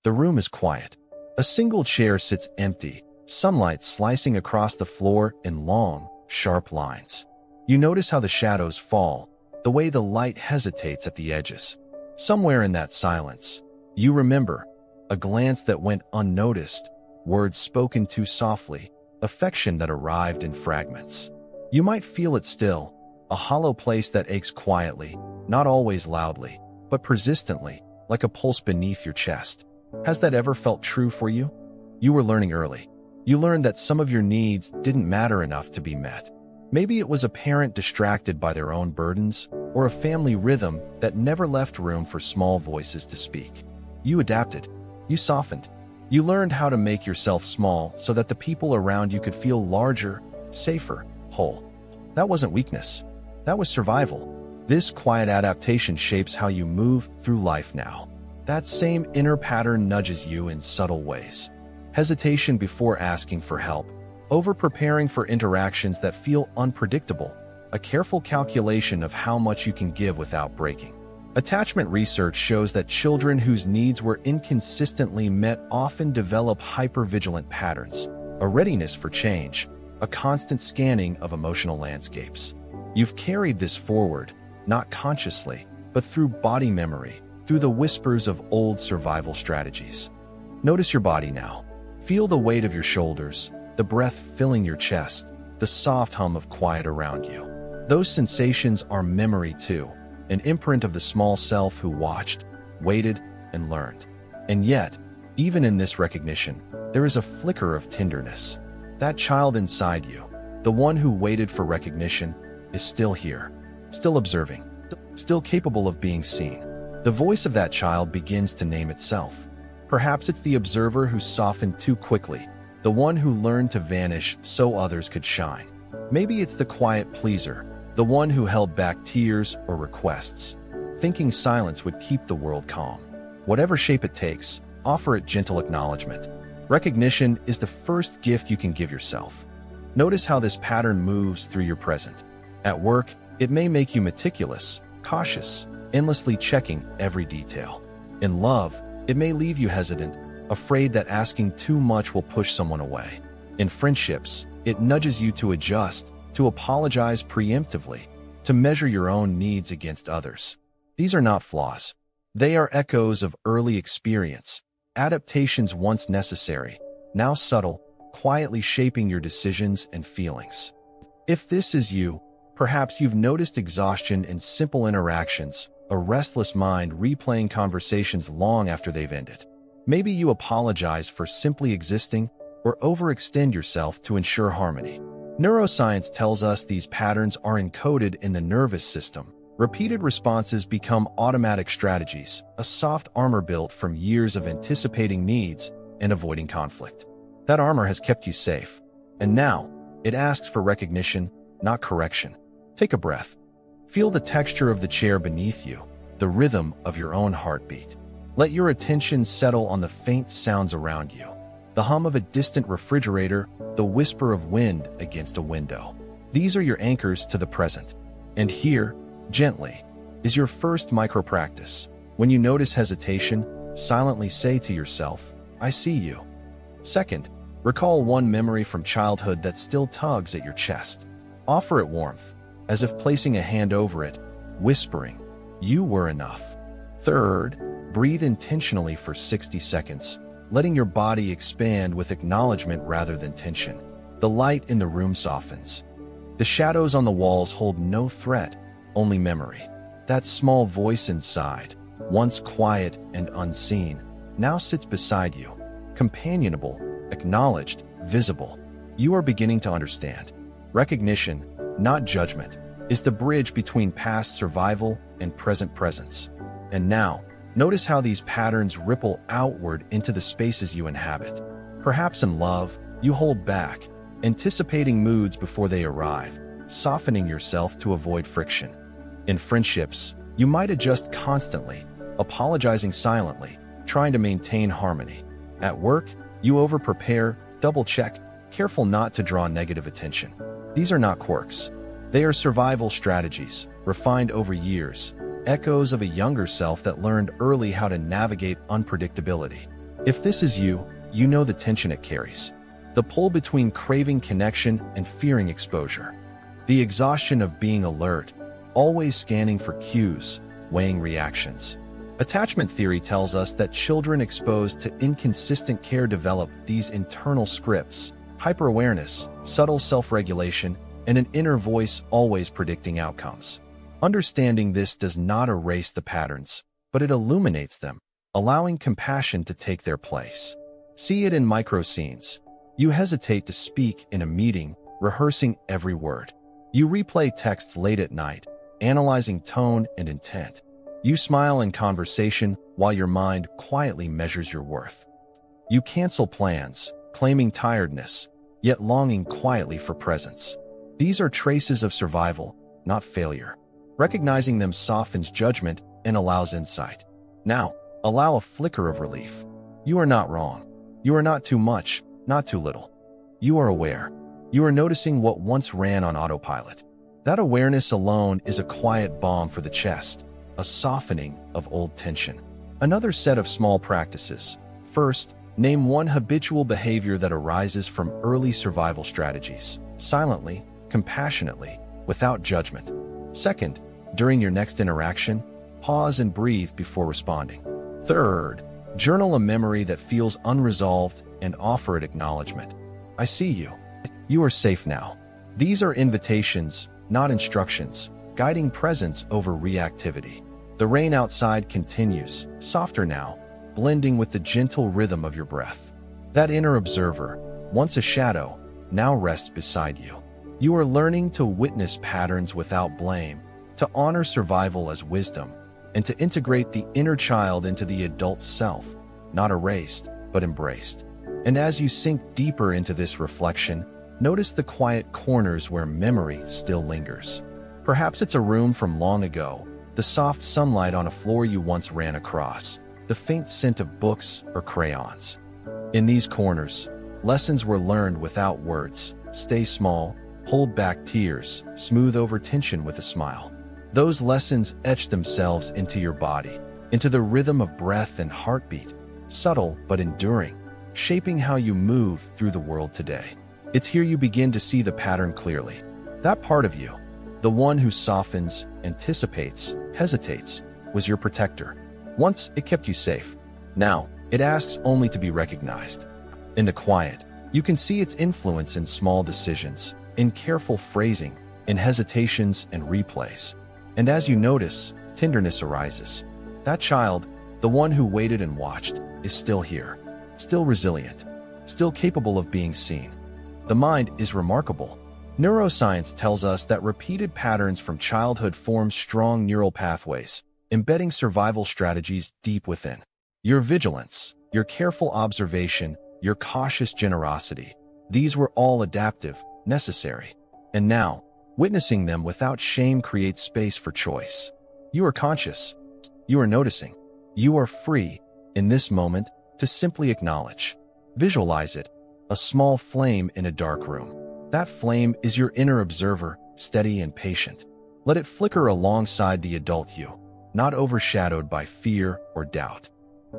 The room is quiet. A single chair sits empty, sunlight slicing across the floor in long, sharp lines. You notice how the shadows fall, the way the light hesitates at the edges. Somewhere in that silence, you remember a glance that went unnoticed, words spoken too softly, affection that arrived in fragments. You might feel it still, a hollow place that aches quietly, not always loudly, but persistently, like a pulse beneath your chest. Has that ever felt true for you? You were learning early. You learned that some of your needs didn't matter enough to be met. Maybe it was a parent distracted by their own burdens, or a family rhythm that never left room for small voices to speak. You adapted. You softened. You learned how to make yourself small so that the people around you could feel larger, safer, whole. That wasn't weakness. That was survival. This quiet adaptation shapes how you move through life now. That same inner pattern nudges you in subtle ways. Hesitation before asking for help, over-preparing for interactions that feel unpredictable, a careful calculation of how much you can give without breaking. Attachment research shows that children whose needs were inconsistently met often develop hypervigilant patterns, a readiness for change, a constant scanning of emotional landscapes. You've carried this forward, not consciously, but through body memory, through the whispers of old survival strategies. Notice your body now. Feel the weight of your shoulders, the breath filling your chest, the soft hum of quiet around you. Those sensations are memory too, an imprint of the small self who watched, waited, and learned. And yet, even in this recognition, there is a flicker of tenderness. That child inside you, the one who waited for recognition, is still here, still observing, still capable of being seen. The voice of that child begins to name itself. Perhaps it's the observer who softened too quickly, the one who learned to vanish so others could shine. Maybe it's the quiet pleaser, the one who held back tears or requests, thinking silence would keep the world calm. Whatever shape it takes, offer it gentle acknowledgement. Recognition is the first gift you can give yourself. Notice how this pattern moves through your present. At work, it may make you meticulous, cautious, endlessly checking every detail. In love, it may leave you hesitant, afraid that asking too much will push someone away. In friendships, it nudges you to adjust, to apologize preemptively, to measure your own needs against others. These are not flaws. They are echoes of early experience, adaptations once necessary, now subtle, quietly shaping your decisions and feelings. If this is you, perhaps you've noticed exhaustion in simple interactions, a restless mind replaying conversations long after they've ended. Maybe you apologize for simply existing or overextend yourself to ensure harmony. Neuroscience tells us these patterns are encoded in the nervous system. Repeated responses become automatic strategies, a soft armor built from years of anticipating needs and avoiding conflict. That armor has kept you safe, and now it asks for recognition, not correction. Take a breath. Feel the texture of the chair beneath you, the rhythm of your own heartbeat. Let your attention settle on the faint sounds around you, the hum of a distant refrigerator, the whisper of wind against a window. These are your anchors to the present. And here, gently, is your first micro-practice. When you notice hesitation, silently say to yourself, "I see you." Second, recall one memory from childhood that still tugs at your chest. Offer it warmth, as if placing a hand over it, whispering, "You were enough." Third, breathe intentionally for 60 seconds, letting your body expand with acknowledgement rather than tension. The light in the room softens. The shadows on the walls hold no threat, only memory. That small voice inside, once quiet and unseen, now sits beside you, companionable, acknowledged, visible. You are beginning to understand. Recognition, not judgment, is the bridge between past survival and present presence. And now, notice how these patterns ripple outward into the spaces you inhabit. Perhaps in love, you hold back, anticipating moods before they arrive, softening yourself to avoid friction. In friendships, you might adjust constantly, apologizing silently, trying to maintain harmony. At work, you over-prepare, double-check, careful not to draw negative attention. These are not quirks. They are survival strategies, refined over years, echoes of a younger self that learned early how to navigate unpredictability. If this is you, you know the tension it carries. The pull between craving connection and fearing exposure. The exhaustion of being alert, always scanning for cues, weighing reactions. Attachment theory tells us that children exposed to inconsistent care develop these internal scripts: hyper-awareness, subtle self-regulation, and an inner voice always predicting outcomes. Understanding this does not erase the patterns, but it illuminates them, allowing compassion to take their place. See it in micro scenes. You hesitate to speak in a meeting, rehearsing every word. You replay texts late at night, analyzing tone and intent. You smile in conversation while your mind quietly measures your worth. You cancel plans, claiming tiredness, yet longing quietly for presence. These are traces of survival, not failure. Recognizing them softens judgment and allows insight. Now, allow a flicker of relief. You are not wrong. You are not too much, not too little. You are aware. You are noticing what once ran on autopilot. That awareness alone is a quiet balm for the chest, a softening of old tension. Another set of small practices. First, name one habitual behavior that arises from early survival strategies, silently, compassionately, without judgment. Second, during your next interaction, pause and breathe before responding. Third, journal a memory that feels unresolved and offer it acknowledgment. I see you. You are safe now. These are invitations, not instructions, guiding presence over reactivity. The rain outside continues, softer now, blending with the gentle rhythm of your breath. That inner observer, once a shadow, now rests beside you. You are learning to witness patterns without blame, to honor survival as wisdom, and to integrate the inner child into the adult self, not erased, but embraced. And as you sink deeper into this reflection, notice the quiet corners where memory still lingers. Perhaps it's a room from long ago, the soft sunlight on a floor you once ran across, the faint scent of books or crayons. In these corners, lessons were learned without words. Stay small, hold back tears, smooth over tension with a smile. Those lessons etch themselves into your body, into the rhythm of breath and heartbeat, subtle but enduring, shaping how you move through the world today. It's here you begin to see the pattern clearly. That part of you, the one who softens, anticipates, hesitates, was your protector. Once it kept you safe. Now, it asks only to be recognized. In the quiet, you can see its influence in small decisions, in careful phrasing, in hesitations and replays. And as you notice, tenderness arises. That child, the one who waited and watched, is still here, still resilient, still capable of being seen. The mind is remarkable. Neuroscience tells us that repeated patterns from childhood form strong neural pathways, embedding survival strategies deep within. Your vigilance, your careful observation, your cautious generosity, these were all adaptive, necessary. And now, witnessing them without shame creates space for choice. You are conscious. You are noticing. You are free, in this moment, to simply acknowledge. Visualize it, a small flame in a dark room. That flame is your inner observer, steady and patient. Let it flicker alongside the adult you, not overshadowed by fear or doubt.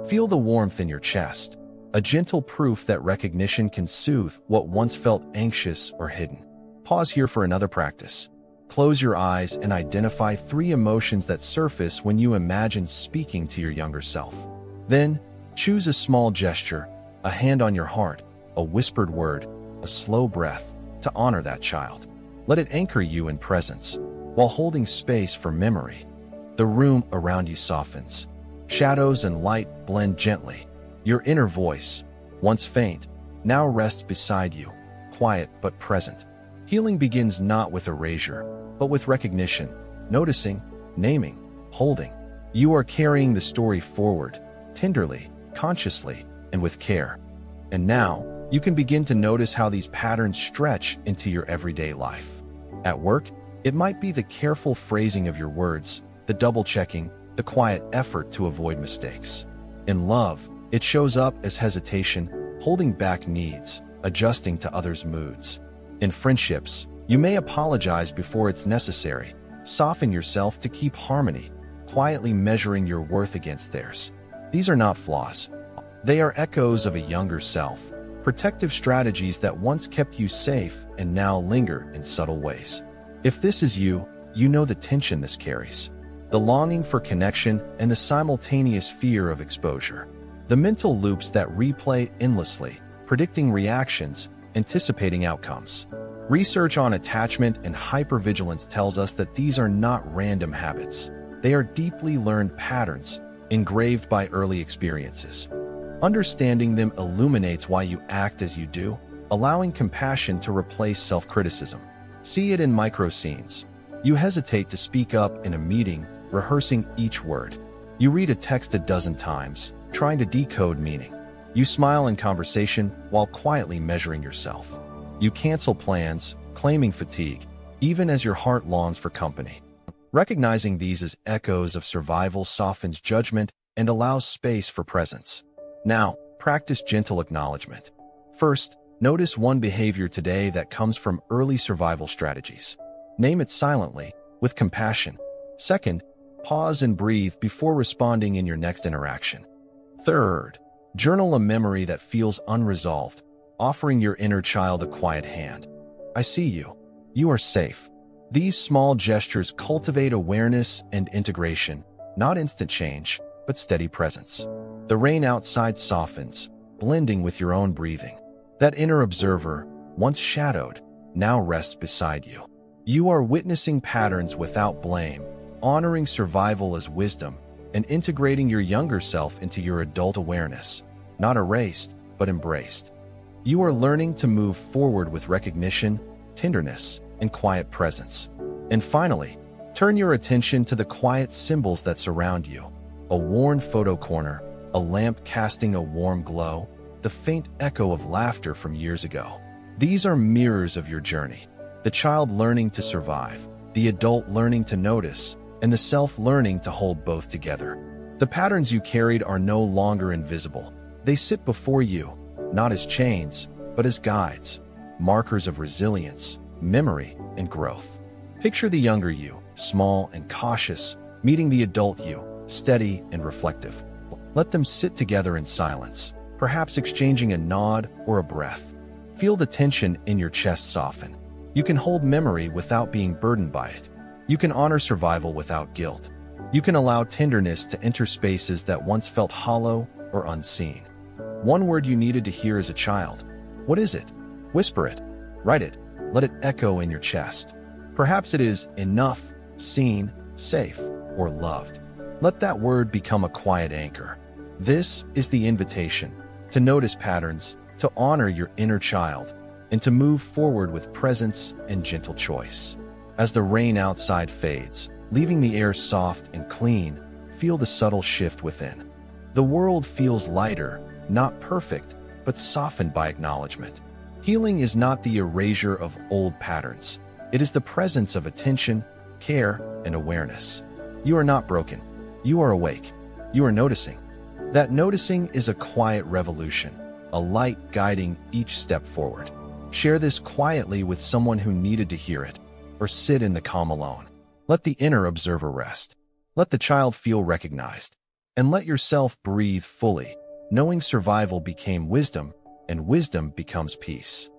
Feel the warmth in your chest, a gentle proof that recognition can soothe what once felt anxious or hidden. Pause here for another practice. Close your eyes and identify 3 emotions that surface when you imagine speaking to your younger self. Then, choose a small gesture, a hand on your heart, a whispered word, a slow breath, to honor that child. Let it anchor you in presence, while holding space for memory. The room around you softens. Shadows and light blend gently. Your inner voice, once faint, now rests beside you, quiet but present. Healing begins not with erasure, but with recognition, noticing, naming, holding. You are carrying the story forward, tenderly, consciously, and with care. And now, you can begin to notice how these patterns stretch into your everyday life. At work, it might be the careful phrasing of your words, the double-checking, the quiet effort to avoid mistakes. In love, it shows up as hesitation, holding back needs, adjusting to others' moods. In friendships, you may apologize before it's necessary, soften yourself to keep harmony, quietly measuring your worth against theirs. These are not flaws. They are echoes of a younger self, protective strategies that once kept you safe and now linger in subtle ways. If this is you, you know the tension this carries, the longing for connection and the simultaneous fear of exposure. The mental loops that replay endlessly, predicting reactions, anticipating outcomes. Research on attachment and hypervigilance tells us that these are not random habits. They are deeply learned patterns, engraved by early experiences. Understanding them illuminates why you act as you do, allowing compassion to replace self-criticism. See it in micro scenes. You hesitate to speak up in a meeting, rehearsing each word. You read a text a dozen times, trying to decode meaning. You smile in conversation while quietly measuring yourself. You cancel plans, claiming fatigue, even as your heart longs for company. Recognizing these as echoes of survival softens judgment and allows space for presence. Now, practice gentle acknowledgement. First, notice one behavior today that comes from early survival strategies. Name it silently, with compassion. Second, pause and breathe before responding in your next interaction. Third, journal a memory that feels unresolved, offering your inner child a quiet hand. I see you. You are safe. These small gestures cultivate awareness and integration, not instant change, but steady presence. The rain outside softens, blending with your own breathing. That inner observer, once shadowed, now rests beside you. You are witnessing patterns without blame, honoring survival as wisdom, and integrating your younger self into your adult awareness, not erased, but embraced. You are learning to move forward with recognition, tenderness, and quiet presence. And finally, turn your attention to the quiet symbols that surround you. A worn photo corner, a lamp casting a warm glow, the faint echo of laughter from years ago. These are mirrors of your journey. The child learning to survive, the adult learning to notice, and the self learning to hold both together. The patterns you carried are no longer invisible. They sit before you, not as chains, but as guides, markers of resilience, memory, and growth. Picture the younger you, small and cautious, meeting the adult you, steady and reflective. Let them sit together in silence, perhaps exchanging a nod or a breath. Feel the tension in your chest soften. You can hold memory without being burdened by it. You can honor survival without guilt. You can allow tenderness to enter spaces that once felt hollow or unseen. One word you needed to hear as a child. What is it? Whisper it. Write it. Let it echo in your chest. Perhaps it is enough, seen, safe, or loved. Let that word become a quiet anchor. This is the invitation to notice patterns, to honor your inner child, and to move forward with presence and gentle choice. As the rain outside fades, leaving the air soft and clean, feel the subtle shift within. The world feels lighter, not perfect, but softened by acknowledgement. Healing is not the erasure of old patterns. It is the presence of attention, care, and awareness. You are not broken. You are awake. You are noticing. That noticing is a quiet revolution, a light guiding each step forward. Share this quietly with someone who needed to hear it, or sit in the calm alone. Let the inner observer rest. Let the child feel recognized. And let yourself breathe fully, knowing survival became wisdom, and wisdom becomes peace.